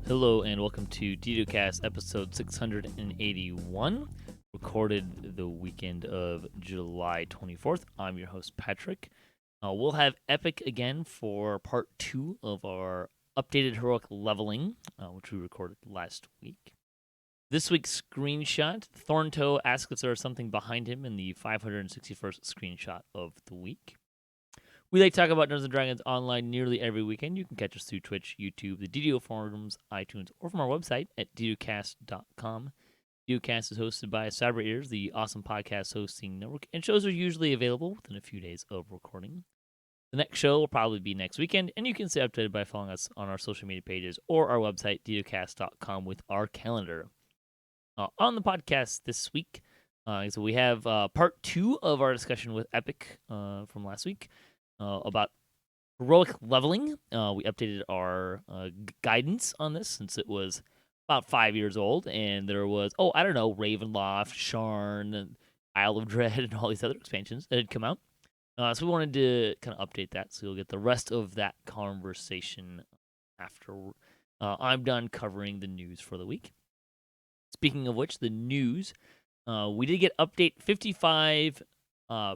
Hello and welcome to DDOCast episode 681, recorded the weekend of July 24th. I'm your host, Patrick. We'll have Epic again for part 2 of our updated heroic leveling, which we recorded last week. This week's screenshot, Thorntoe asks if there is something behind him in the 561st screenshot of the week. We like to talk about Dungeons & Dragons online nearly every weekend. You can catch us through Twitch, YouTube, the DDO forums, iTunes, or from our website at DDOCast.com. DDOCast is hosted by Cyber Ears, the awesome podcast hosting network, and shows are usually available within a few days of recording. The next show will probably be next weekend, and you can stay updated by following us on our social media pages or our website, DDOCast.com, with our calendar. On the podcast this week, so we have part 2 of our discussion with Epic from last week. About heroic leveling. We updated our guidance on this since it was about 5 years old, and there was, Ravenloft, Sharn, and Isle of Dread, and all these other expansions that had come out. So we wanted to kind of update that, so you'll get the rest of that conversation after I'm done covering the news for the week. Speaking of which, the news, we did get update 55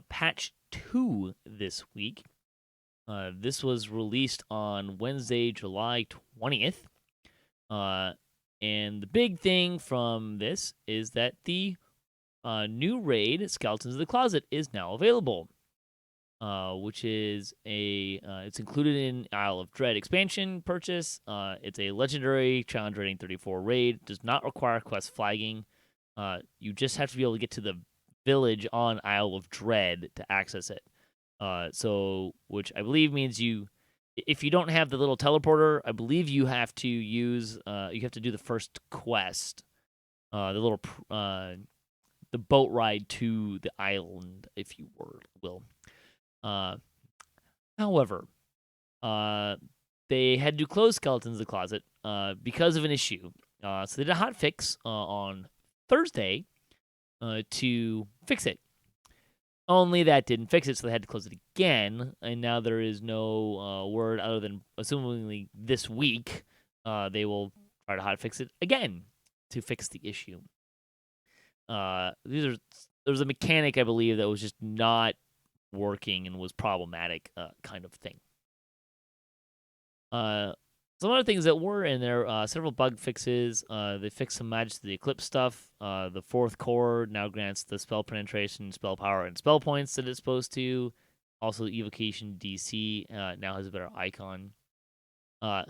patch 2 this week. This was released on Wednesday, July 20th. And the big thing from this is that the new raid, Skeletons of the Closet, is now available. Which is it's included in Isle of Dread expansion purchase. It's a legendary challenge rating 34 raid. Does not require quest flagging. You just have to be able to get to the village on Isle of Dread to access it. Which I believe means if you don't have the little teleporter, I believe you have to use, you have to do the first quest, the boat ride to the island, if you will. However, they had to close Skeletons of the Closet, because of an issue. So they did a hot fix, on Thursday, to fix it. Only that didn't fix it, so they had to close it again, and now there is no word other than, assumingly this week, they will try to hot fix it again to fix the issue. There was a mechanic, I believe, that was just not working and was problematic, kind of thing. Some other things that were in there, several bug fixes. They fixed some Magic of the Eclipse stuff. The 4th core now grants the spell penetration, spell power, and spell points that it's supposed to. Also, the evocation DC now has a better icon. I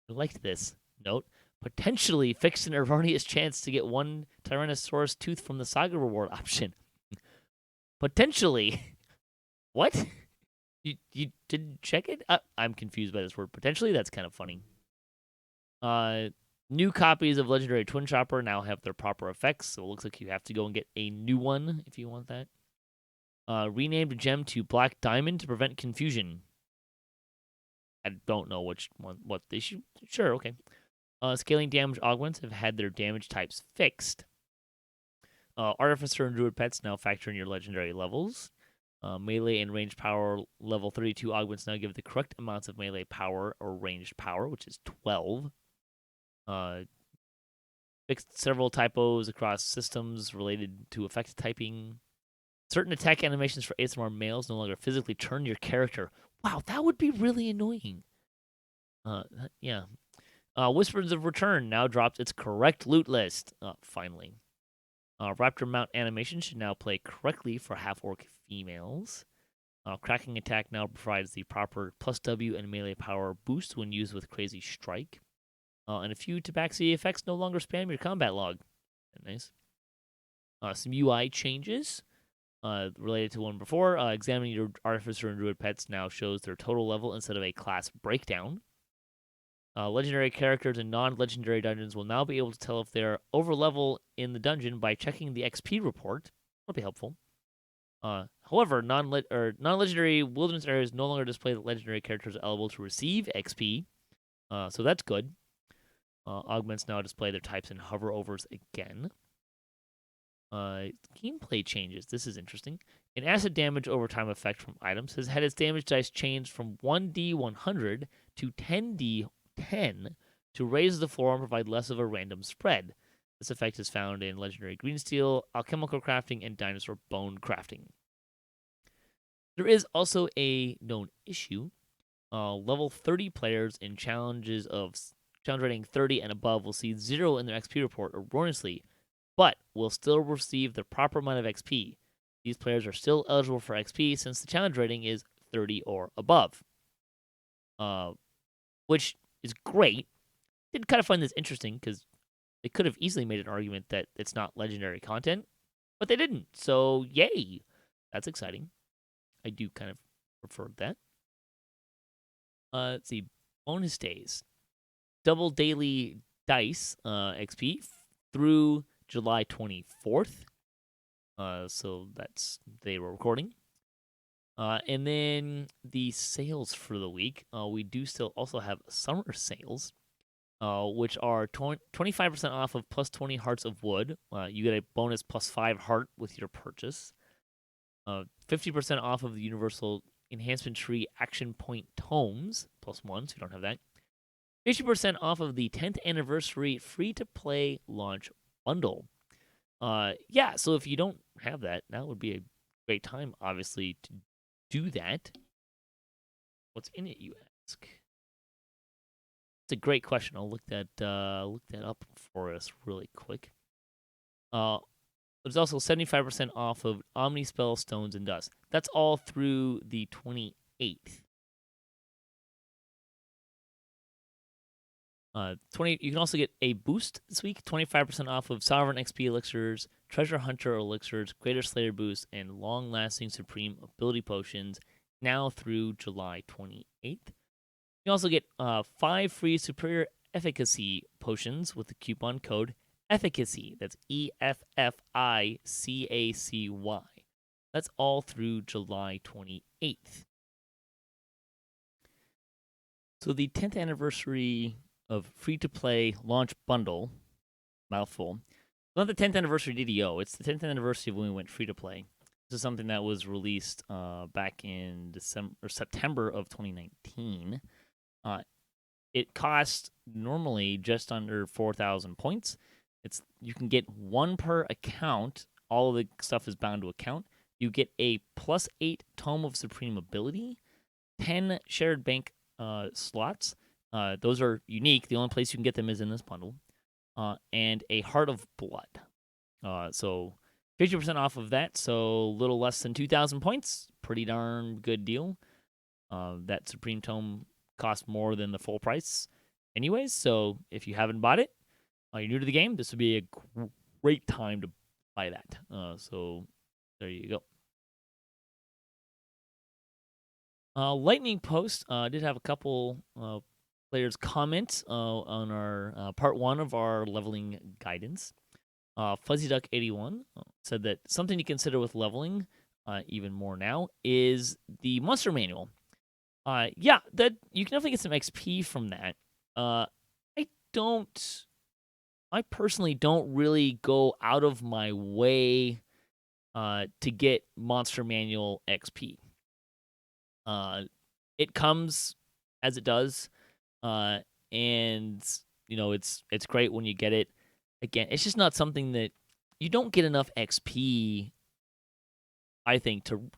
liked this note. Potentially fixed an erroneous chance to get one Tyrannosaurus tooth from the Saga reward option. Potentially. What? You didn't check it? I'm confused by this word. Potentially, that's kind of funny. New copies of Legendary Twin Chopper now have their proper effects, so it looks like you have to go and get a new one if you want that. Renamed gem to Black Diamond to prevent confusion. I don't know what they should. Sure, okay. Scaling damage augments have had their damage types fixed. Artificer and Druid pets now factor in your legendary levels. Melee and ranged power level 32 augments now give the correct amounts of melee power or ranged power, which is 12. Fixed several typos across systems related to effect typing. Certain attack animations for ASMR males no longer physically turn your character. Wow, that would be really annoying. Yeah. Whispers of Return now drops its correct loot list. Finally. Raptor Mount animation should now play correctly for half-orc females. Cracking Attack now provides the proper plus W and melee power boost when used with Crazy Strike. And a few Tabaxi effects no longer spam your combat log. Nice. Some UI changes related to one before. Examining your Artificer and Druid pets now shows their total level instead of a class breakdown. Legendary characters in non-legendary dungeons will now be able to tell if they're over-level in the dungeon by checking the XP report. That'll be helpful. However, non-legendary wilderness areas no longer display that legendary characters are eligible to receive XP, so that's good. Augments now display their types in hover-overs again. Gameplay changes. This is interesting. An acid damage overtime effect from items has had its damage dice changed from 1d100 to 10d10 to raise the floor and provide less of a random spread. This effect is found in Legendary Green Steel, Alchemical Crafting, and Dinosaur Bone Crafting. There is also a known issue. Level 30 players in challenge rating 30 and above will see 0 in their XP report erroneously, but will still receive the proper amount of XP. These players are still eligible for XP since the challenge rating is 30 or above, which is great. Did kind of find this interesting because they could have easily made an argument that it's not legendary content, but they didn't. So yay, that's exciting. I do kind of prefer that. Let's see, bonus days, double daily dice XP through July 24th. So that's they were recording. And then the sales for the week, we do still also have summer sales, which are 25% off of plus 20 hearts of wood. You get a bonus plus 5 heart with your purchase. 50% off of the Universal Enhancement Tree Action Point Tomes, plus 1, so you don't have that. 50% off of the 10th Anniversary Free-to-Play Launch Bundle. Yeah, so if you don't have that, that would be a great time, obviously, to do that. What's in it, you ask? It's a great question. I'll look that up for us really quick. There's also 75% off of Omnispell Stones and Dust. That's all through the 28th. You can also get a boost this week, 25% off of Sovereign XP elixirs, Treasure Hunter elixirs, Greater Slayer boost, and long-lasting Supreme Ability potions now through July 28th. You can also get 5 free Superior Efficacy potions with the coupon code EFFICACY. That's EFFICACY. That's all through July 28th. So the 10th anniversary of free-to-play launch bundle, mouthful. Not the 10th anniversary DDO. It's the 10th anniversary of when we went free-to-play. This is something that was released back in September of 2019. It costs normally just under 4,000 points. You can get 1 per account. All of the stuff is bound to account. You get a plus 8 Tome of Supreme Ability, 10 shared bank slots. Those are unique. The only place you can get them is in this bundle. And a Heart of Blood. So 50% off of that, so a little less than 2,000 points. Pretty darn good deal. That Supreme Tome costs more than the full price anyways, so if you haven't bought it, you're new to the game, this would be a great time to buy that. So there you go. Lightning Post did have a couple players comment on our part 1 of our leveling guidance. Fuzzy Duck 81 said that something to consider with leveling even more now is the monster manual. Yeah, that you can definitely get some XP from that. I personally don't really go out of my way to get monster manual XP. It comes as it does, and it's great when you get it. Again, it's just not something that you don't get enough XP, I think, to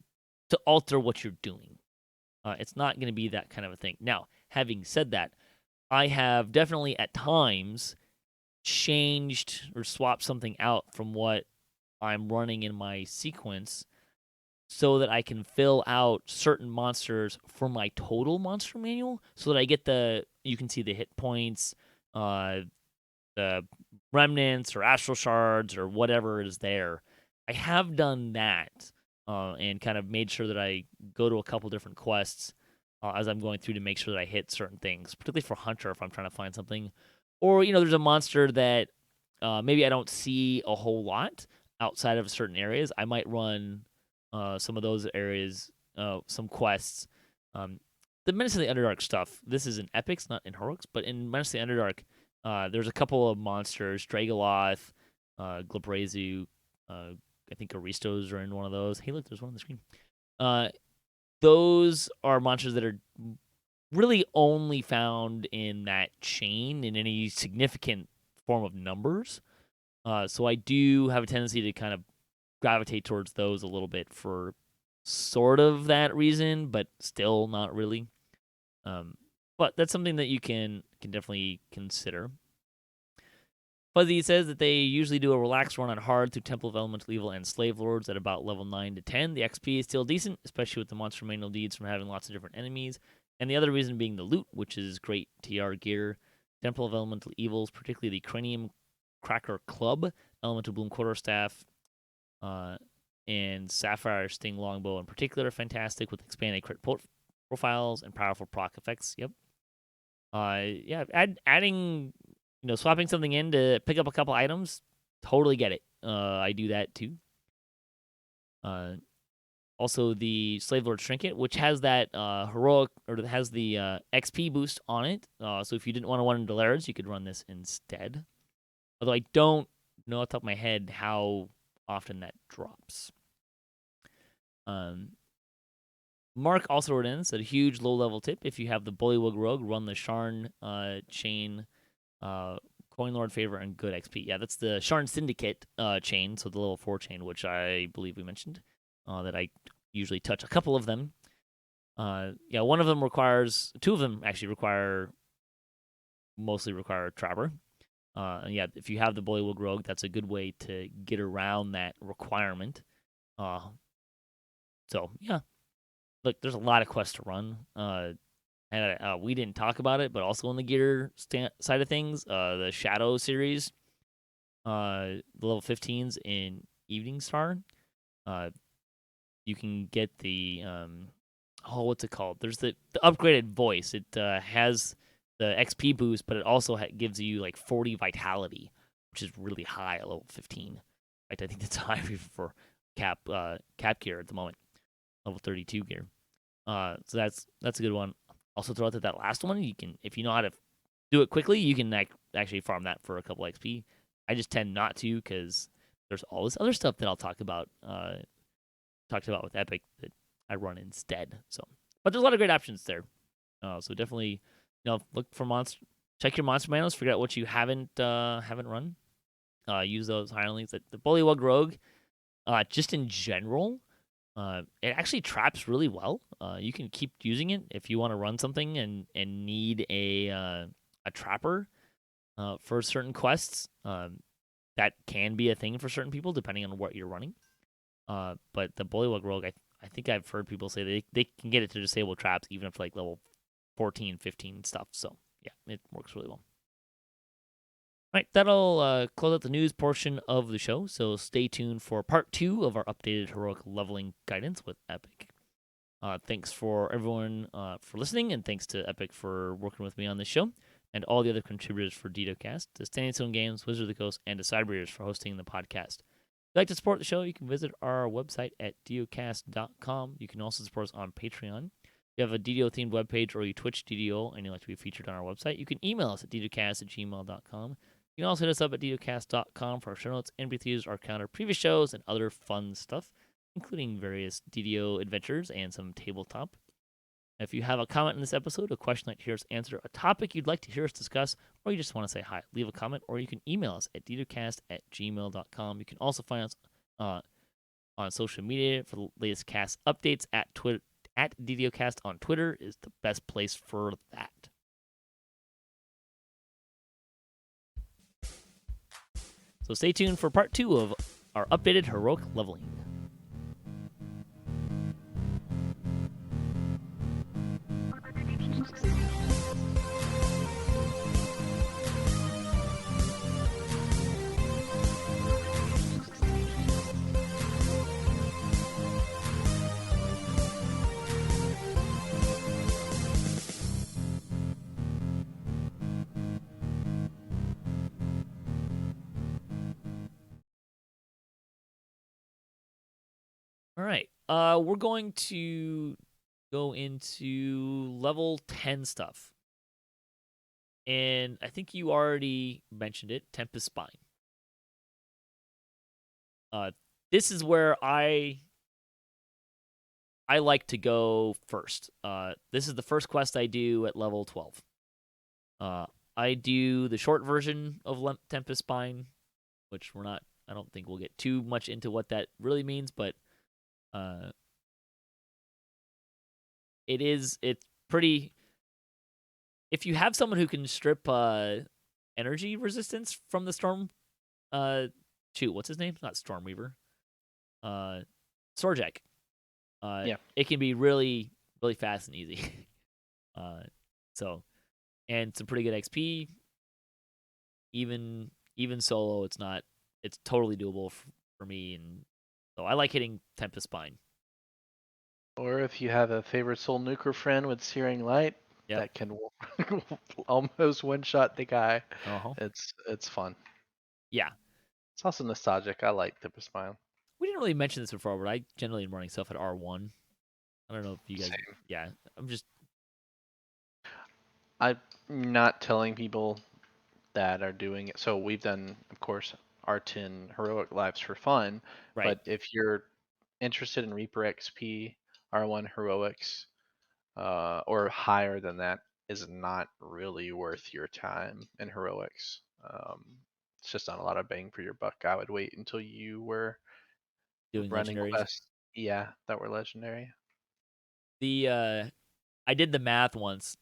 alter what you're doing. It's not going to be that kind of a thing. Now, having said that, I have definitely at times changed or swapped something out from what I'm running in my sequence so that I can fill out certain monsters for my total monster manual so that I get you can see the hit points, the remnants or astral shards or whatever is there. I have done that and kind of made sure that I go to a couple different quests as I'm going through to make sure that I hit certain things, particularly for Hunter if I'm trying to find something. Or, there's a monster that maybe I don't see a whole lot outside of certain areas. I might run some of those areas, some quests. The Menace of the Underdark stuff, this is in Epics, not in Heroics, but in Menace of the Underdark, there's a couple of monsters, Dragoloth, Glabrazu, I think Aristos are in one of those. Hey, look, there's one on the screen. Those are monsters that are really only found in that chain in any significant form of numbers. So I do have a tendency to kind of gravitate towards those a little bit for sort of that reason, but still not really. Um, but that's something that you can definitely consider. Fuzzy says that they usually do a relaxed run on hard through Temple of Elemental Evil and Slave Lords at about level 9 to 10. The XP is still decent, especially with the monster manual deeds from having lots of different enemies. And the other reason being the loot, which is great TR gear. Temple of Elemental Evils, particularly the Cranium Cracker Club, Elemental Bloom Quarterstaff, uh, and Sapphire Sting Longbow in particular are fantastic with expanded crit profiles and powerful proc effects. Yep. Yeah, adding, swapping something in to pick up a couple items, totally get it. I do that too. Also, the Slave Lord Trinket, which has that heroic, or has the XP boost on it. So if you didn't want to run Delares, you could run this instead. Although I don't know off the top of my head how often that drops. Mark also wrote in, said a huge low-level tip. If you have the Bullywug Rogue, run the Sharn chain, Coin Lord Favor, and good XP. Yeah, that's the Sharn Syndicate chain, so the level 4 chain, which I believe we mentioned, that I usually touch a couple of them. Yeah, one of them requires, two of them actually mostly require Trapper. And yeah, if you have the Bullywug Rogue, that's a good way to get around that requirement. So yeah, look, there's a lot of quests to run. And we didn't talk about it, but also on the gear side of things, the Shadow series, the level 15s in Evening Star, you can get the what's it called? There's the upgraded voice. It has the XP boost, but it also gives you like 40 vitality, which is really high at level 15. In fact, I think that's high for cap gear at the moment, level 32 gear. So that's a good one. Also, throw out that last one, you can, if you know how to do it quickly, you can actually farm that for a couple XP. I just tend not to because there's all this other stuff that I'll talked about with Epic that I run instead. So, but there's a lot of great options there. So definitely, look for check your monster manuals, figure out what you haven't run. Use those hirelings. The Bullywug Rogue, just in general, it actually traps really well. You can keep using it if you want to run something and need a trapper for certain quests. That can be a thing for certain people depending on what you're running. But the Bullywug Rogue, I think I've heard people say they can get it to disable traps even up to like level 14, 15 stuff. So yeah, it works really well. All right, that'll close out the news portion of the show. So stay tuned for part 2 of our updated heroic leveling guidance with Epic. Thanks for everyone for listening, and thanks to Epic for working with me on this show, and all the other contributors for DDOCast, to Standing Stone Games, Wizard of the Coast, and to Sidebreeders for hosting the podcast. If you'd like to support the show, you can visit our website at DDOcast.com. You can also support us on Patreon. If you have a DDO-themed webpage or you Twitch DDO and you'd like to be featured on our website, you can email us at ddocast@gmail.com. You can also hit us up at ddocast.com for our show notes and reviews, our calendar, previous shows, and other fun stuff, including various DDO adventures and some tabletop. If you have a comment in this episode, a question you'd like to hear us answer, a topic you'd like to hear us discuss, or you just want to say hi, leave a comment, or you can email us at ddocast@gmail.com. You can also find us on social media for the latest cast updates at Twitter. At DDOcast on Twitter is the best place for that. So stay tuned for part 2 of our updated heroic leveling. All right. We're going to go into level 10 stuff. And I think you already mentioned it, Tempest Spine. This is where I I like to go first. This is the first quest I do at level 12. Uh, I do the short version of Tempest Spine, which I don't think we'll get too much into what that really means, but uh, it's pretty. If you have someone who can strip energy resistance from the storm, what's his name? Not Stormweaver. Sorjek. Yeah. It can be really, really fast and easy. uh, so, and some pretty good XP. Even solo, it's totally doable for me, and so I like hitting Tempest Spine. Or if you have a favorite Soul Nuker friend with Searing Light, Yep. that can almost one-shot the guy. Uh-huh. It's fun. Yeah. It's also nostalgic. I like Tempest Spine. We didn't really mention this before, but I generally am running stuff at R1. I don't know if you guys. Same. Yeah, I'm just I'm not telling people that are doing it. So we've done, of course, R10 heroic lives for fun. right. But if you're interested in Reaper XP, R1 heroics, or higher than that, is not really worth your time in heroics. It's just not a lot of bang for your buck. I would wait until you were Doing running legendaries. quests, yeah, that were legendary. I did the math once,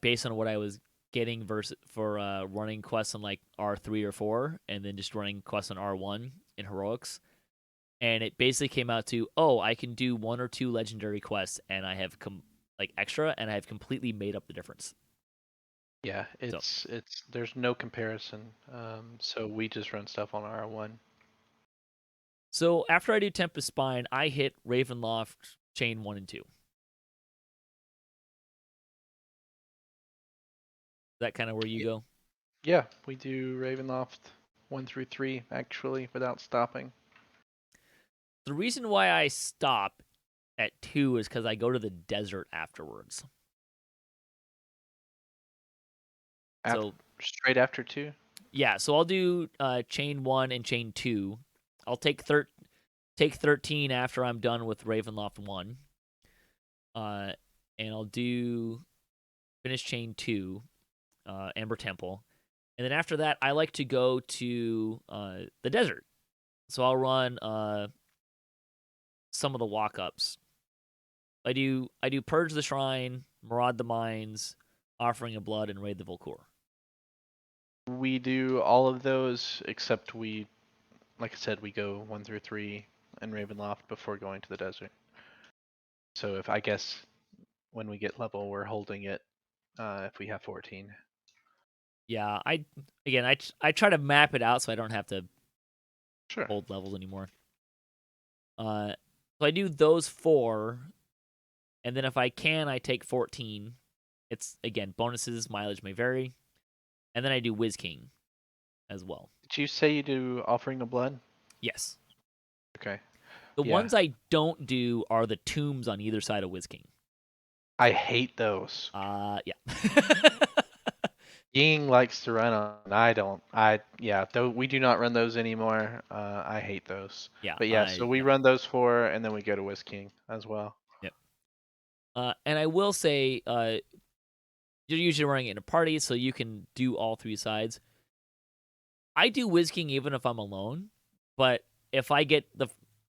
based on what I was getting versus for running quests on like R3 or 4, and then just running quests on R1 in heroics, and it basically came out to, I can do 1 or 2 legendary quests, and I have like extra, and I have completely made up the difference. Yeah, So it's there's no comparison. So we just run stuff on R1. so after I do Tempest Spine, I hit Ravenloft Chain 1 and 2. Is that kind of where you go? Yeah, we do Ravenloft 1 through 3 actually without stopping. The reason why I stop at 2 is because I go to the desert afterwards. After, So straight after 2. yeah, so I'll do chain 1 and chain 2. I'll take 13 after I'm done with Ravenloft 1. Uh, and I'll do finish chain 2, Ember Temple. And then after that, I like to go to the desert. So I'll run some of the walk ups. I do Purge the Shrine, Maraud the Mines, Offering of Blood, and Raid the Volcor. We do all of those except we, like I said, we go 1 through 3 in Ravenloft before going to the desert. So if I guess when we get level, we're holding it if we have 14. Yeah, I try to map it out so I don't have to Sure. hold levels anymore. So I do those 4, and then if I can, I take 14. It's again bonuses, mileage may vary, and then I do Whiz King as well. Did you say you do Offering of Blood? Yes, Okay. the Yeah. ones I don't do are the tombs on either side of Whiz King. I hate those. Yeah. Ying likes to run on. I don't. Yeah. Though we do not run those anymore. I hate those. Yeah, But yeah, so we yeah. run those 4, and then we go to Whiz King as well. Yep. And I will say, you're usually running it in a party, so you can do all 3 sides. I do Whiz King even if I'm alone, but if I get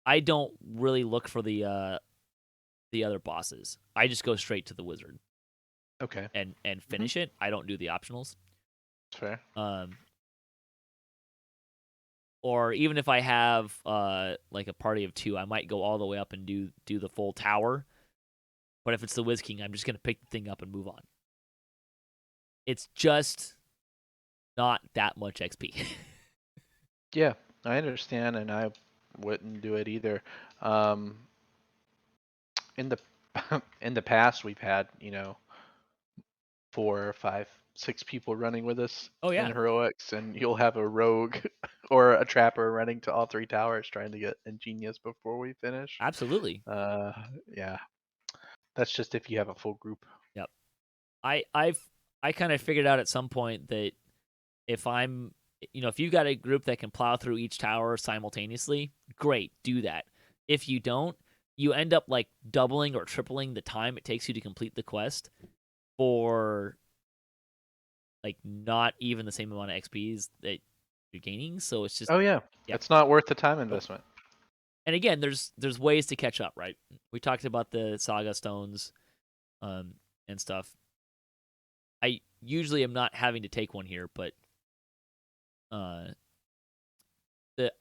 I don't really look for the other bosses. I just go straight to the wizard Okay. and finish it. I don't do the optionals. Fair. Or even if I have like a party of 2, I might go all the way up and do the full tower. But if it's the Whiz King, I'm just gonna pick the thing up and move on. It's just not that much XP. Yeah, I understand, and I wouldn't do it either. Um, in the in the past, we've had 4 or 5, 6 people running with us Oh in yeah, heroics, and you'll have a rogue or a trapper running to all 3 towers trying to get ingenious before we finish. absolutely. Uh, yeah, that's just if you have a full group. Yep. I kind of figured out at some point that if I'm if you've got a group that can plow through each tower simultaneously, great, do that. If you don't, you end up like doubling or tripling the time it takes you to complete the quest for like not even the same amount of XPs that you're gaining. So it's just Oh yeah, yeah. it's not worth the time Nope. investment. And again, there's ways to catch up, right? We talked about the saga stones, um, and stuff. I usually am not having to take one here, but uh,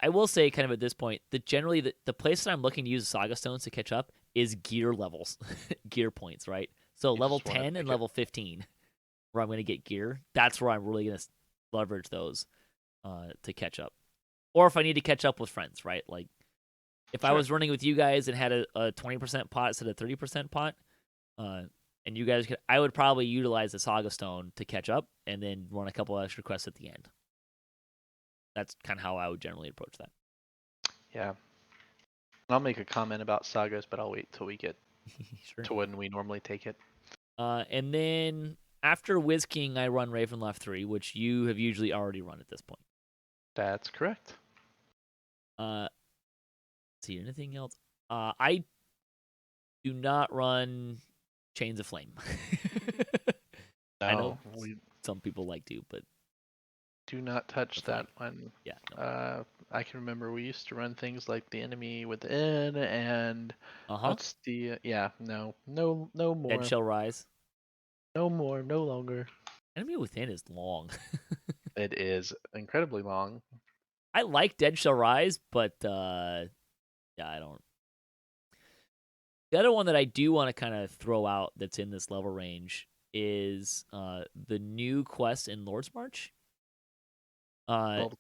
I will say kind of at this point that generally the place that I'm looking to use the saga stones to catch up is gear levels, gear points, right? So You level just want to 10 and pick it. level 15, where I'm going to get gear. That's where I'm really going to leverage those to catch up, or if I need to catch up with friends, right? Like if I Sure. was running with you guys and had a 20% pot instead of 30% pot, and you guys could, I would probably utilize the saga stone to catch up and then run a couple extra quests at the end. That's kind of how I would generally approach that. Yeah. I'll make a comment about sagas, but I'll wait till we get Sure. to when we normally take it. And then after Wiz King, I run Ravenloft 3, which you have usually already run at this point. That's correct. Let's see, anything else? I do not run Chains of Flame. I know No, we some people like to, but do not touch for me, that one. yeah, no. I can remember we used to run things like the enemy within and Uh-huh. what's the yeah, no Dead more. Shall Rise. No more, no longer. Enemy Within is long. It is incredibly long. I like Dead Shall Rise, but yeah, I don't. The other one that I do want to kind of throw out that's in this level range is the new quest in Lord's March. Uh, Well,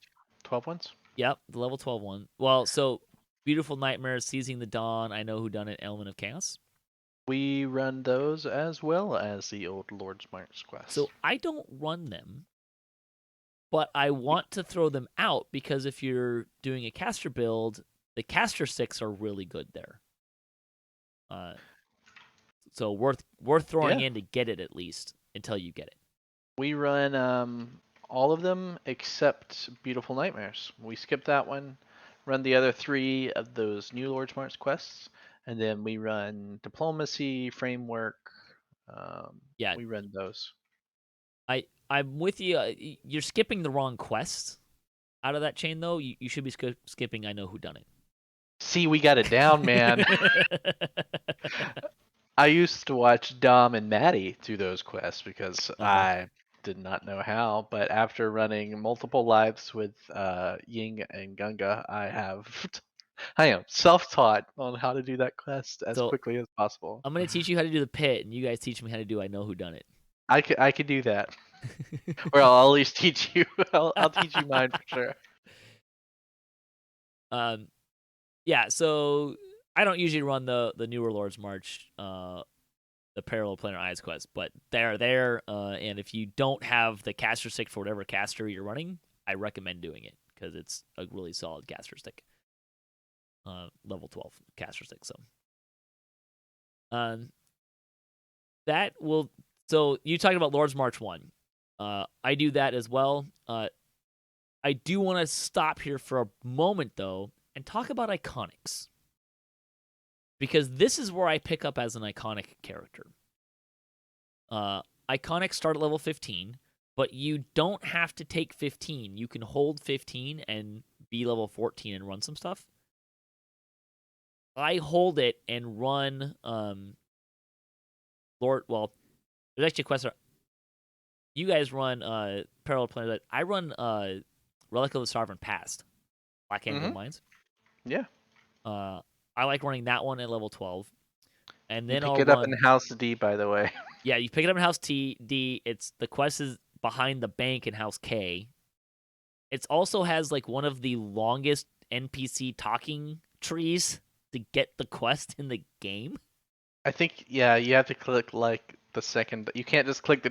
12 ones. yep, the level 12 one. Well, so Beautiful Nightmare, Seizing the Dawn, I Know Who Done It, Element of Chaos. We run those as well as the old Lord's March quests. So I don't run them, but I want to throw them out because if you're doing a caster build, the caster sticks are really good there. Uh, so worth throwing Yeah, in to get it at least until you get it. we run all of them except Beautiful Nightmares. We skip that one, run the other three of those new Lord's March quests, and then we run Diplomacy, Framework. Yeah, We run those. I'm with you. You're skipping the wrong quest out of that chain though. You should be skipping I Know Who Done See, we got it down, man. It. I used to watch Dom and Maddie do those quests because Uh-huh. I did not know how. But after running multiple lives with Ying and Gunga, I am self-taught on how to do that quest as So quickly as possible. I'm gonna teach you how to do the pit, and you guys teach me how to do I Know Who Done I could do that, or It. I'll at least teach you. I'll teach you mine for sure. um, yeah. So I don't usually run the newer Lord's March, the Parallel Planar Eyes quest, but they're there. And if you don't have the caster stick for whatever caster you're running, I recommend doing it because it's a really solid caster stick. Level 12 caster stick. So, um, that will. So you talked about Lord's March 1. I do that as well. I do want to stop here for a moment though and talk about iconics because this is where I pick up as an iconic character. Uh, Iconics start at level 15, but you don't have to take 15. You can hold 15 and be level 14 and run some stuff. I hold it and run Lord. Well, there's actually a quest. You guys run Parallel Planet. I run Relic of the Sovereign Past. Black Anvil Hmm. Mines. Yeah, Uh, I like running that one at level 12, and you then pick I'll it up in run. House D, by the way. Yeah, you pick it up in House D. It's the quest is behind the bank in House K. It also has like one of the longest NPC talking trees to get the quest in the game. I think yeah, you have to click like the second. You can't just click the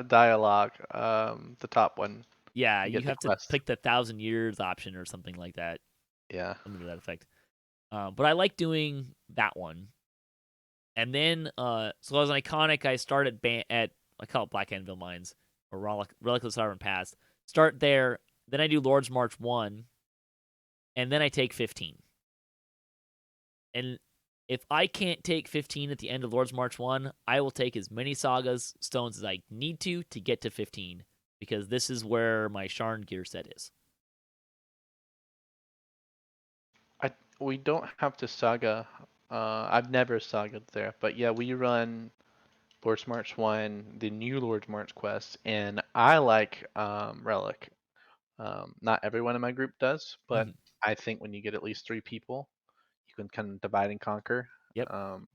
dialogue, the top one Yeah, to you get the have to quest. pick the 1,000 years option or something like that, Yeah. something to that effect. But I like doing that one. And then, so as an iconic, I start at I call it Black Anvil Mines or Relic of the Sovereign Past. Start there, then I do Lord's March 1, and then I take 15. And If I can't take 15 at the end of Lord's March 1, I will take as many sagas stones as I need to get to 15 because this is where my Sharn gear set is. We don't have to saga. I've never sagaed there, but yeah, we run Lord's March 1, the new Lord's March quest, and I like Relic. Not everyone in my group does, but Mhm. I think when you get at least three people, you can kind of divide and conquer. Yep. Um,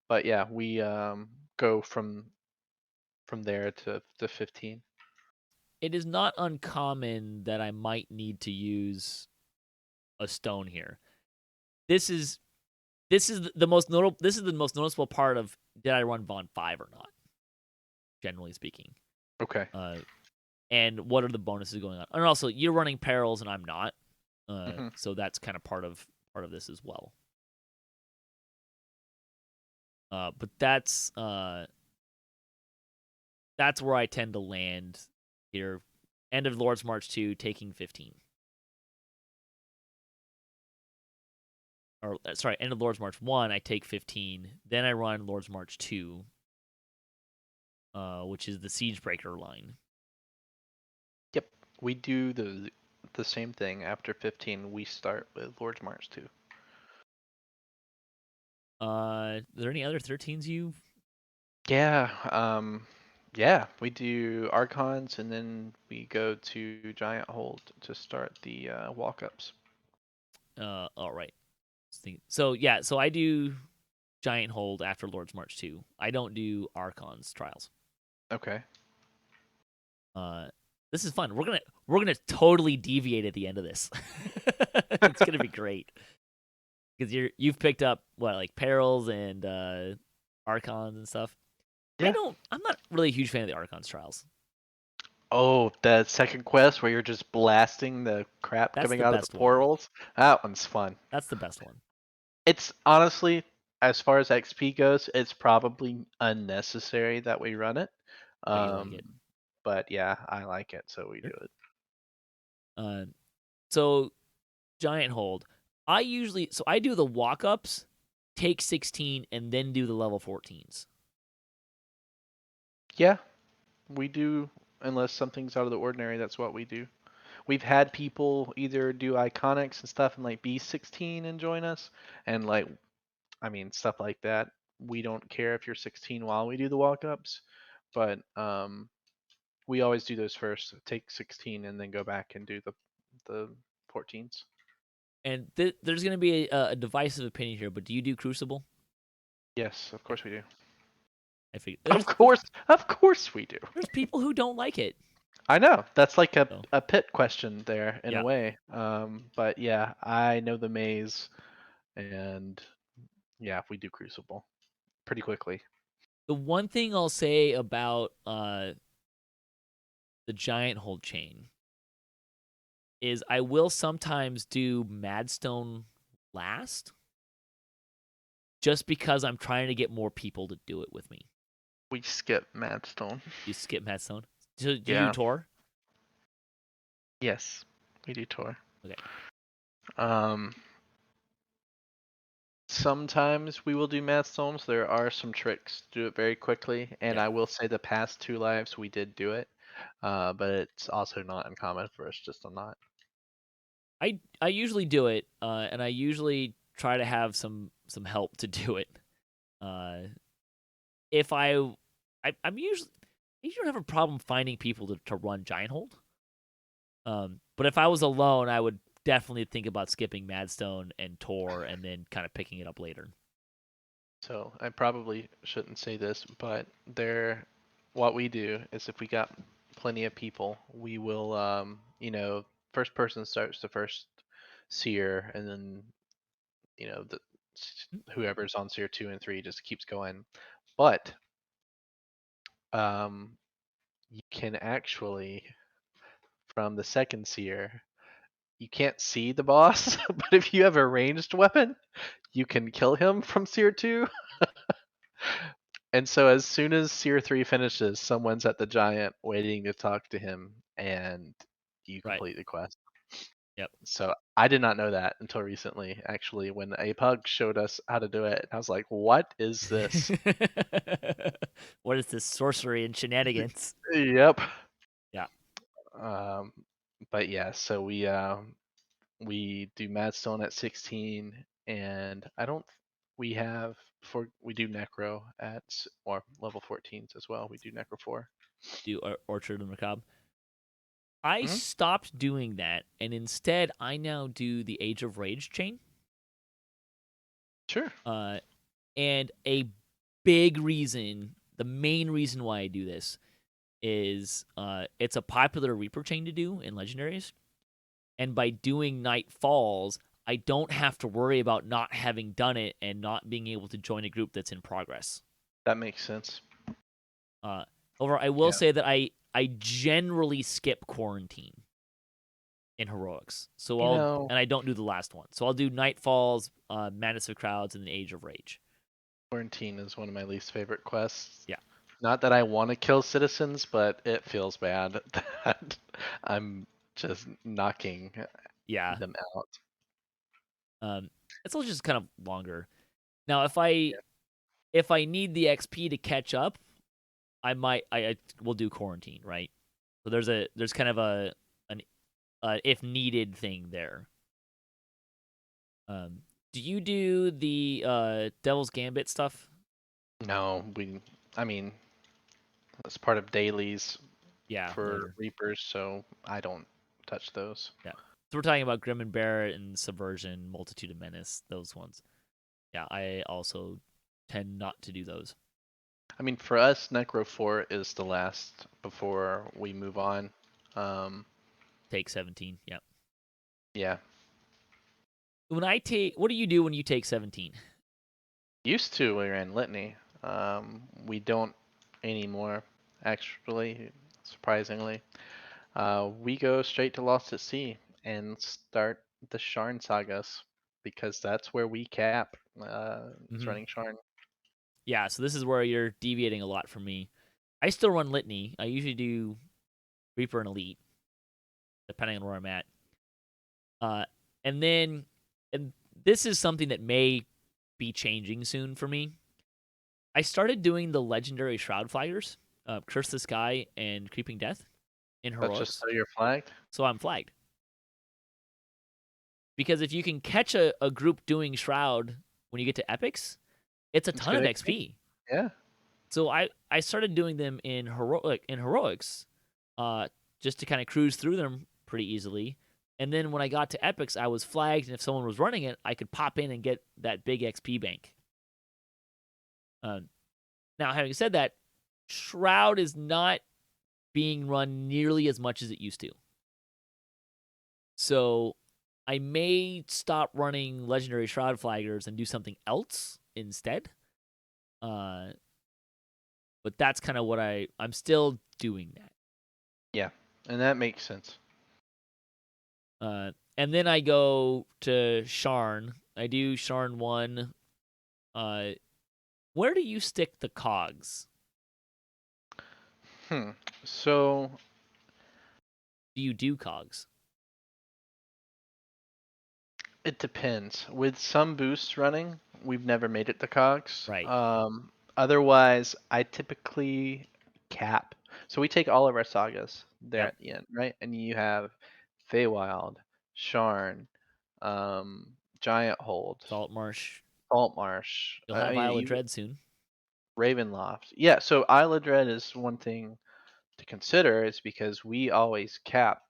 but yeah, we go from there to 15. It is not uncommon that I might need to use a stone here. This is the most notable. This is the most noticeable part of did I run Vaughn 5 or not, generally speaking. Okay. Uh, and what are the bonuses going on? And also, you're running perils and I'm not, hmm so that's kind of part of this as well. But that's where I tend to land here. End of Lord's March 2, taking 15. Or sorry, end of Lord's March 1, I take 15. Then I run Lord's March 2, which is the Siegebreaker line. Yep. We do the same thing. After 15, we start with Lord's March 2. Are there any other 13s you? Yeah, yeah, we do Archons and then we go to Giant Hold to start the walk-ups. All right. So yeah, so I do Giant Hold after Lord's March 2. I don't do Archon's Trials. Okay. Uh, this is fun. We're gonna totally deviate at the end of this. It's gonna be great because you've picked up what like perils and archons and stuff. Yeah. I'm not really a huge fan of the archons trials. Oh, the second quest where you're just blasting the crap That's coming the out of the best one. portals. That one's fun. That's the best one. It's honestly, as far as XP goes, it's probably unnecessary that we run it. But you like Um, it. but yeah, I like it, so we do Sure. it. Uh, so giant hold. I do the walk ups, take 16, and then do the level 14s. Yeah, we do, unless something's out of the ordinary, that's what we do. We've had people either do iconics and stuff and like B16 and join us, and like, I mean, stuff like that. We don't care if you're 16 while we do the walk ups, but we always do those first. Take 16 and then go back and do the 14s. And there's going to be a divisive opinion here, but do you do Crucible? Yes, of Okay, course we do. I figure Of course we do. there's people who don't like it. I know that's like a So a pit question there in a yeah, way. But yeah, I know the maze, and yeah, we do Crucible pretty quickly. the one thing I'll say about the giant hold chain is I will sometimes do Madstone last, just because I'm trying to get more people to do it with me. We skip Madstone. You skip Madstone. Do you do Yeah. Tor? Yes, we do Tor. Okay. Um, Sometimes we will do Madstones. There are some tricks to do it very quickly, and Yeah. I will say the past two lives we did do it, but it's also not uncommon for us just to not. I usually do it, and I usually try to have some help to do it. Uh, if I'm usually I usually don't have a problem finding people to run giant hold. But if I was alone, I would definitely think about skipping Madstone and Tor and then kind of picking it up later. So I probably shouldn't say this, but what we do is if we got plenty of people, we will, first person starts the first seer, and then whoever's on seer 2 and 3 just keeps going. But um, you can actually, from the second seer, you can't see the boss, but if you have a ranged weapon, you can kill him from seer 2. And so as soon as Seer 3 finishes, someone's at the giant waiting to talk to him, and you Right. complete the quest. Yep. So I did not know that until recently, actually, when a pug showed us how to do it. I was like, "What is this?" What is this sorcery and shenanigans? Yep. Yeah. Um, but yeah, so we do Madstone at 16, and I don't. We have for we do Necro or level 14s as well. We do Necro 4. Do Orchard and Macabre. I Hmm. stopped doing that, and instead I now do the Age of Rage chain. Sure. Uh, and a big reason, the main reason why I do this is it's a popular Reaper chain to do in legendaries, and by doing Night Falls, I don't have to worry about not having done it and not being able to join a group that's in progress. That makes sense. Uh, However, I will Yeah. say that I generally skip Quarantine in heroics, so You I'll know, and I don't do the last one, so I'll do Night Falls, Madness of Crowds, and the Age of Rage. Quarantine is one of my least favorite quests. Yeah, Not that I want to kill citizens, but it feels bad that I'm just knocking yeah. them out. Um, it's all just kind of longer. Now, if I need the XP to catch up, I will do Quarantine, right? So there's kind of an if needed thing there. Do you do the Devil's Gambit stuff? No, I mean, it's part of dailies Yeah, for later. Reapers, so I don't touch those. Yeah. So we're talking about Grim and Barret and Subversion, Multitude of Menace, those ones. Yeah, I also tend not to do those. I mean, for us, Necro 4 is the last before we move on. Take 17. Yeah. Yeah, What do you do when you take 17? used to we ran Litany. We don't anymore, actually, surprisingly. We go straight to Lost at Sea and start the Sharn sagas because that's where we cap. It's Hmm. running Sharn. Yeah, so this is where you're deviating a lot from me. I still run Litany. I usually do Reaper and Elite, depending on where I'm at. Uh, and then, and this is something that may be changing soon for me. I started doing the legendary Shroud Flyers, Curse the Sky and Creeping Death in That's just heroics. so you're flagged. So I'm flagged. Because if you can catch a group doing Shroud when you get to epics, it's a It's ton of good XP. XP. Yeah. So I started doing them in heroics, just to kind of cruise through them pretty easily. And then when I got to epics, I was flagged, and if someone was running it, I could pop in and get that big XP bank. Uh, Now, having said that, Shroud is not being run nearly as much as it used to. So I may stop running legendary Shroud Flaggers and do something else instead. Uh, but that's kind of what I'm still doing that. Yeah. And that makes sense. And then I go to Sharn. I do Sharn 1. Uh, where do you stick the cogs? Hmm. So Do you do cogs? it depends. With some boosts running, we've never made it to cogs. Right. Otherwise, I typically cap. So we take all of our sagas there Yep. at the end, right? And you have Feywild, Sharn, Giant Hold, Saltmarsh. Saltmarsh, You'll have Isle of even Dread soon. Ravenloft. Yeah, so Isle of Dread is one thing to consider, is because we always cap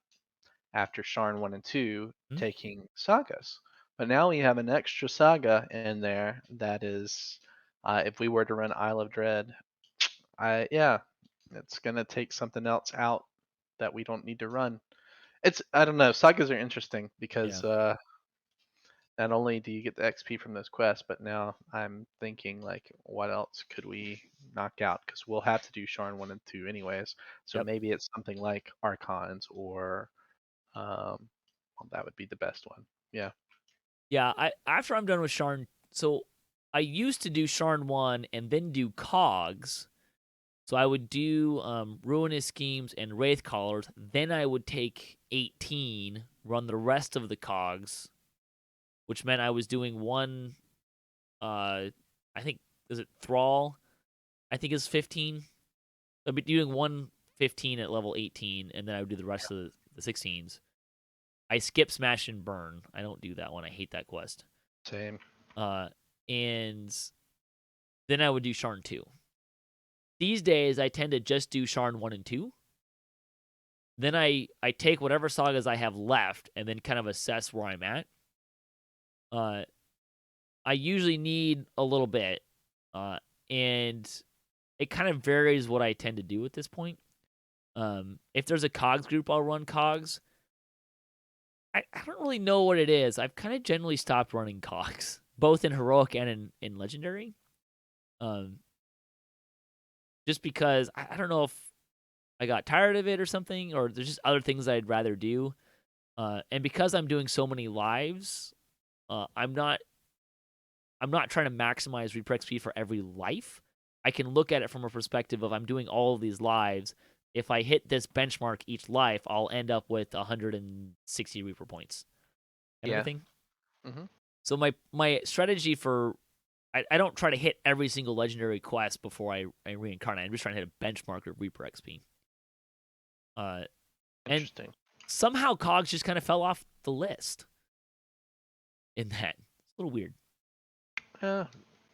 after Sharn 1 and 2 Hmm? taking sagas. But now we have an extra saga in there that is, if we were to run Isle of Dread, yeah, it's gonna take something else out that we don't need to run. I don't know. Sagas are interesting Yeah. because not only do you get the XP from those quests, but now I'm thinking like, what else could we knock out? Because we'll have to do Sharn 1 and 2 anyways. So Yep. maybe it's something like Archons or well, that would be the best one. Yeah. Yeah. I after I'm done with Sharn, so I used to do Sharn 1 and then do cogs. So I would do Ruinous Schemes and Wraith Callers. Then I would take 18, run the rest of the cogs, which meant I was doing one. I think is it Thrall? I think is 15. I'd be doing one 15 at level 18, and then I would do the rest of the 16s. I skip Smash and Burn. I don't do that one. I hate that quest. Same. And then I would do Sharn 2. These days, I tend to just do Sharn 1 and 2. Then I take whatever sagas I have left and then kind of assess where I'm at. I usually need a little bit, and it kind of varies what I tend to do at this point. If there's a cogs group, I'll run cogs. I don't really know what it is. I've kind of generally stopped running cogs, both in heroic and in legendary. Just because I don't know if I got tired of it or something, or there's just other things I'd rather do. And because I'm doing so many lives, I'm not trying to maximize Reaper XP for every life. I can look at it from a perspective of I'm doing all of these lives. If I hit this benchmark each life, I'll end up with 160 Reaper points. Kind of a Yeah. thing. Mm-hmm. So my strategy for I don't try to hit every single legendary quest before I reincarnate. I'm just trying to hit a benchmark of Reaper XP. And Interesting. somehow Cogs just kind of fell off the list in that. It's a little weird.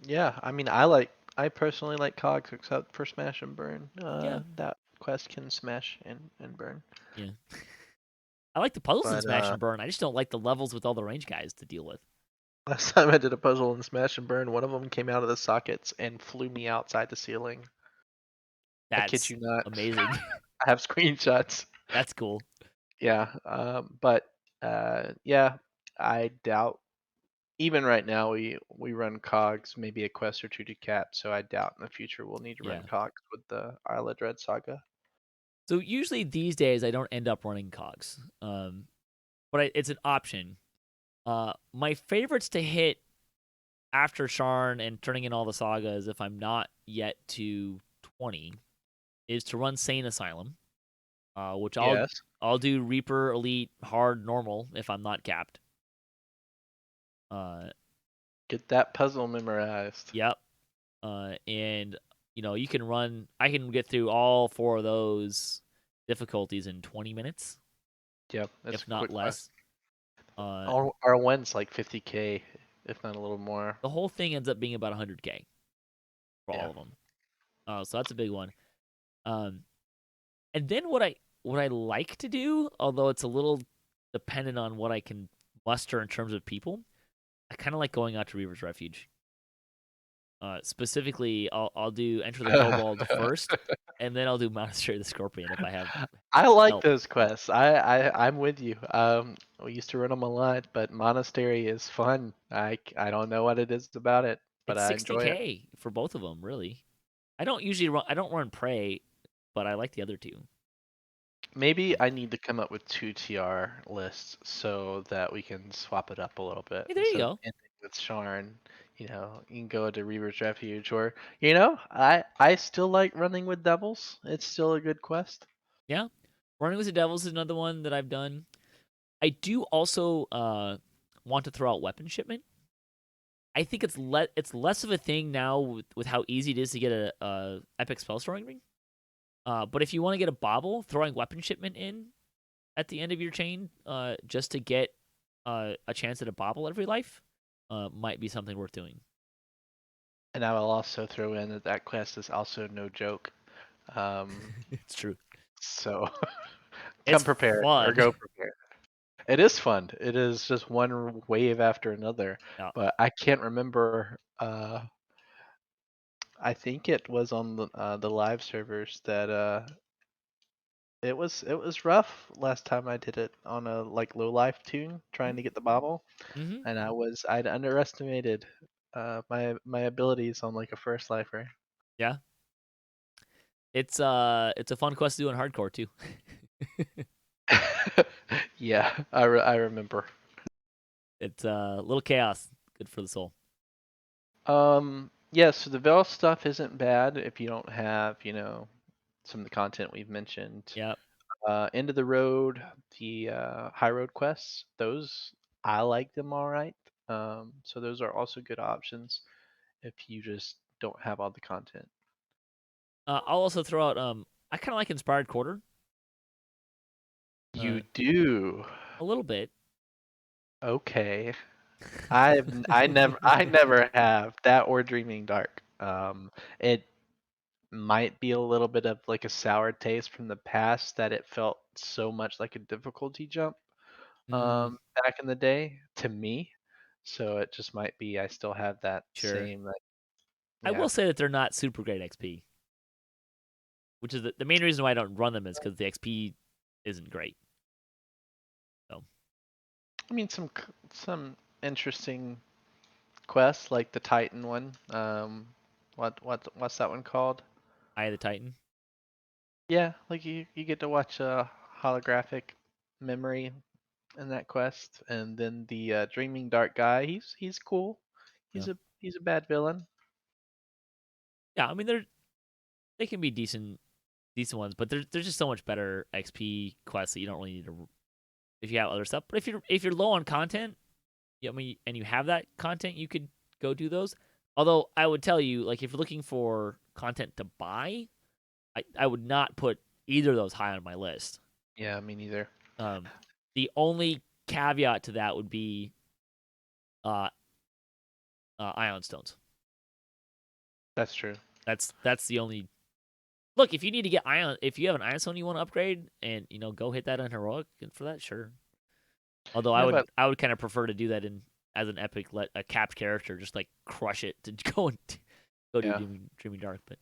Yeah. I mean, I personally like cogs except for Smash and Burn. Yeah, That quest can smash and burn. yeah. I like the puzzles in But Smash and Burn. I just don't like the levels with all the range guys to deal with. last time I did a puzzle in Smash and Burn, one of them came out of the sockets and flew me outside the ceiling. I kid That's you not. amazing. I have screenshots. That's cool. Yeah. But yeah, I doubt. Even right now, we run cogs, maybe a quest or two to cap. So I doubt in the future we'll need to run Yeah. cogs with the Isle of Dread saga. So usually these days I don't end up running Cogs, but it's an option. My favorites to hit after Sharn and turning in all the sagas, if I'm not yet to 20, is to run Sane Asylum, which Yes. I'll do Reaper, Elite, Hard, Normal if I'm not capped. Uh, Get that puzzle memorized. yep. And you can run. I can get through all four of those difficulties in 20 minutes, Yep, that's if a not quick quest. less. Uh, Our wins like 50K, if not a little more. the whole thing ends up being about 100K for Yeah. all of them. So that's a big one. Um, and then what I like to do, although it's a little dependent on what I can muster in terms of people, I kind of like going out to Reaver's Refuge. Specifically, I'll do Enter the Kobold first, and then I'll do Monastery of the Scorpion if I have I like help. those quests. I'm with you. We used to run them a lot, but Monastery is fun. I don't know what it is about it, but It's I enjoy it. 60K for both of them, really. I don't run Prey, but I like the other two. Maybe I need to come up with two TR lists so that we can swap it up a little bit. Hey, there you Instead of go. ending with Sharn, you can go to Reaver's Refuge, or I still like running with Devils. It's still a good quest. Yeah, Running with the Devils is another one that I've done. I do also want to throw out Weapon Shipment. I think it's less of a thing now with how easy it is to get a epic spell storing ring. But if you want to get a bauble, throwing Weapon Shipment in at the end of your chain, just to get a chance at a bauble every life, might be something worth doing. And I will also throw in that that quest is also no joke. It's true. So come It's prepared or fun. go prepared. It is fun. It is just one wave after another. Yeah. But I can't remember. I think it was on the live servers that it was rough last time I did it on a like low life tune trying to get the bobble, Mm-hmm. and I'd underestimated my abilities on like a first lifer. Yeah. It's a fun quest to do in hardcore too. Yeah, I remember. It's a little chaos, good for the soul. Yeah, so the Veil stuff isn't bad if you don't have, some of the content we've mentioned. Yeah. End of the road, the high road quests, those I like them all right. So those are also good options if you just don't have all the content. I'll also throw out. I kind of like Inspired Quarter. Uh, You do. a little bit. Okay. I never have that or Dreaming Dark. It might be a little bit of like a sour taste from the past that it felt so much like a difficulty jump Mm, back in the day to me. So it just might be I still have that sure. same like I yeah. will say that they're not super great XP, which is the main reason why I don't run them is because the XP isn't great. So I mean some interesting quests like the Titan one. What's that one called? Eye of the Titan. Yeah, like you get to watch a holographic memory in that quest, and then the Dreaming Dark guy. He's cool. Yeah. He's a bad villain. Yeah. I mean, they can be decent ones, but there's just so much better XP quests that you don't really need to if you have other stuff. But if you're low on content, yeah, I mean, and you have that content, you could go do those. Although I would tell you, like, if you're looking for content to buy, I would not put either of those high on my list. Yeah, me neither. Um, the only caveat to that would be uh, ion stones. That's true. That's the only look. If you need to get ion, if you have an ion stone you want to upgrade, and go hit that on heroic, and for that, sure. Although I Yeah, would but I would kind of prefer to do that in as an epic, let a capped character just like crush it to go and go do yeah, Dreaming Dark. But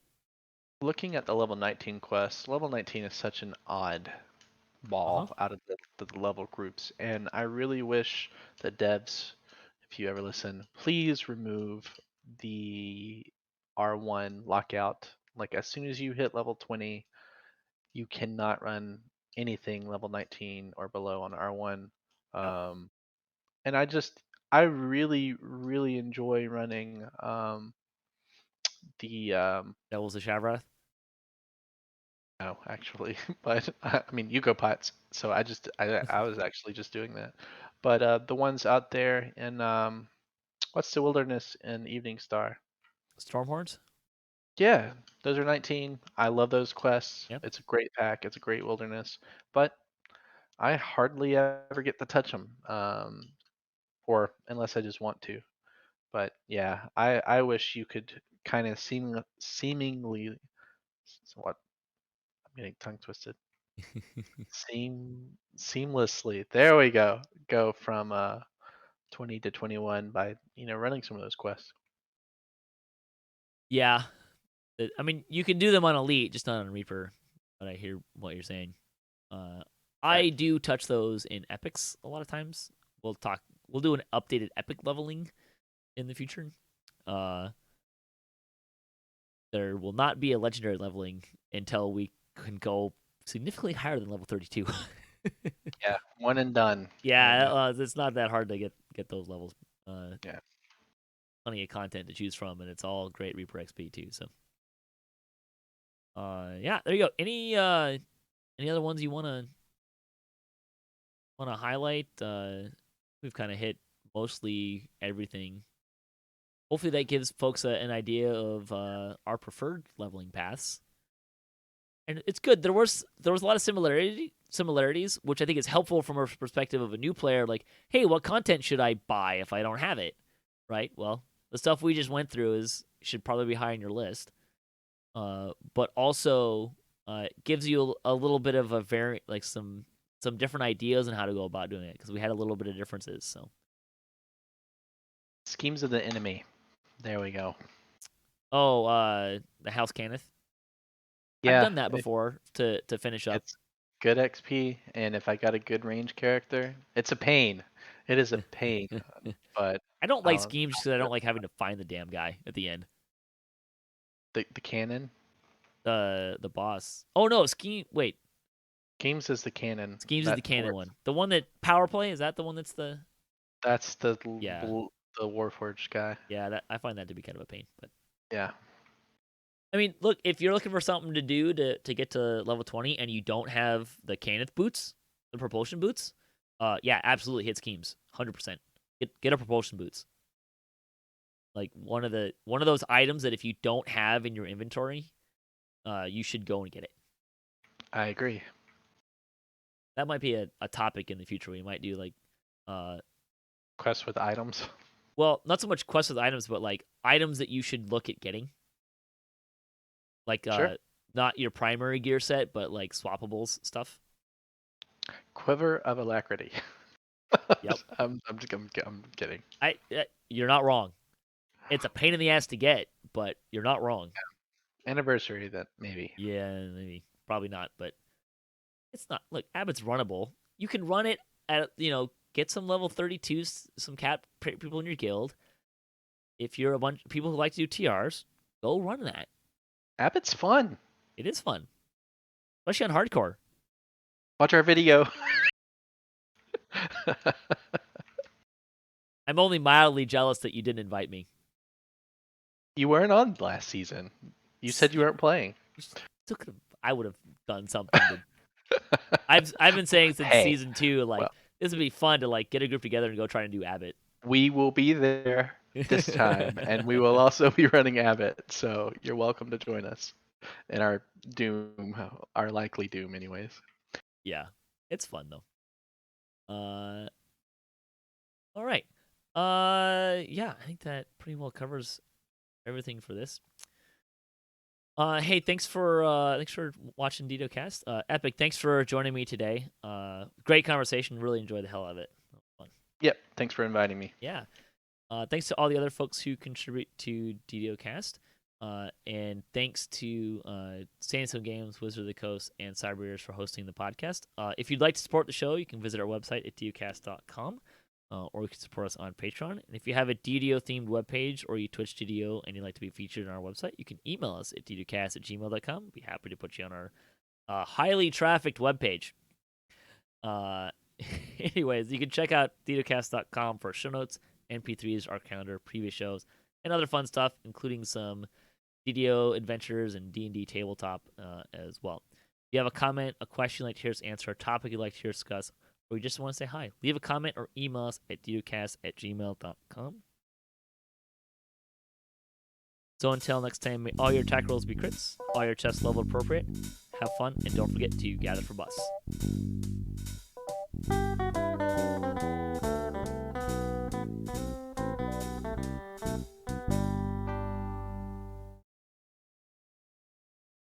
looking at the level 19 quest, level 19 is such an odd uh-huh. ball out of the level groups, and I really wish the devs, if you ever listen, please remove the R1 lockout. Like as soon as you hit level 20, you cannot run anything level 19 or below on R1. Yep. Um, and I really, really enjoy running the Devils of Shavrath. no, actually, but I mean Yuko pots. So I was actually just doing that. But the ones out there in what's the wilderness in Evening Star? Stormhorns. Yeah, those are 19. I love those quests. Yep. It's a great pack. It's a great wilderness. But I hardly ever get to touch them, or unless I just want to. But yeah, I wish you could kind of seemingly what I'm getting tongue twisted. Seamlessly. There we go. Go from 20 to 21 by running some of those quests. Yeah. I mean, you can do them on Elite, just not on Reaper. But I hear what you're saying. Uh, Right. I do touch those in epics a lot of times. We'll talk. We'll do an updated epic leveling in the future. Uh, there will not be a legendary leveling until we can go significantly higher than level 32. Yeah, one and done. One and Yeah, done. it's not that hard to get those levels. Yeah. Plenty of content to choose from, and it's all great Reaper XP too. So, yeah, there you go. Any other ones you wanna highlight? We've kind of hit mostly everything. Hopefully, that gives folks an idea of our preferred leveling paths. And it's good. There was a lot of similarities, which I think is helpful from a perspective of a new player. Like, hey, what content should I buy if I don't have it? Right. Well, the stuff we just went through is should probably be high on your list. But also gives you a little bit of a like some different ideas on how to go about doing it because we had a little bit of differences. So, Schemes of the enemy. There we go. oh, the House Cannith. I've Yeah, done that before to finish up. it's good XP, and if I got a good range character, it's a pain. It is a pain, but I don't like I'll schemes because I don't like having to find the damn guy at the end. the cannon. The boss. Oh no, scheme. Wait, Schemes is the cannon. schemes is the That canon war, one. The one that power play is that the one that's the that's yeah the Warforged guy. yeah that I find that to be kind of a pain, but. Yeah. I mean, look, if you're looking for something to do to get to level 20 and you don't have the Cannith boots, the propulsion boots, yeah, absolutely hit schemes, 100%. Get a propulsion boots. Like one of those items that if you don't have in your inventory, you should go and get it. I agree. That might be a topic in the future. We might do like, uh, Quest with items. well, not so much quests with items, but like items that you should look at getting. Like, Sure. not your primary gear set, but like swappables stuff. Quiver of Alacrity. Yep. I'm kidding. You're not wrong. It's a pain in the ass to get, but you're not wrong. Anniversary, that maybe. Yeah, maybe probably not, but it's not. Look, Abbott's runnable. You can run it at get some level 32s, some cat people in your guild. If you're a bunch of people who like to do TRs, go run that. Abbott's fun. It is fun, especially on hardcore. Watch our video. I'm only mildly jealous that you didn't invite me. You weren't on last season. You said you weren't playing. I would have done something. I've been saying since Hey, season 2, like well, this would be fun to like get a group together and go try and do Abbott. we will be there this time, and we will also be running Abbott. So you're welcome to join us in our doom, our likely doom, anyways. Yeah, it's fun though. All right. Yeah, I think that pretty well covers everything for this. Hey, thanks for watching DDOCast. Epic, thanks for joining me today. Great conversation. Really enjoyed the hell out of it. Fun. Yep. Thanks for inviting me. Yeah. Thanks to all the other folks who contribute to DDOCast. And thanks to Sandstorm Games, Wizard of the Coast, and Cyber Ears for hosting the podcast. If you'd like to support the show, you can visit our website at DDOcast.com. Or you can support us on Patreon. And if you have a DDO-themed webpage or you Twitch DDO and you'd like to be featured on our website, you can email us at ddocast@gmail.com. We'd be happy to put you on our highly trafficked webpage. Anyways, you can check out ddocast.com for show notes, MP3s, our calendar, previous shows, and other fun stuff, including some DDO adventures and D&D tabletop as well. If you have a comment, a question you'd like to hear us answer, a topic you'd like to hear us discuss, or you just want to say hi, leave a comment or email us at ddocast@gmail.com. So until next time, may all your attack rolls be crits, all your chests level appropriate, have fun, and don't forget to gather for bus.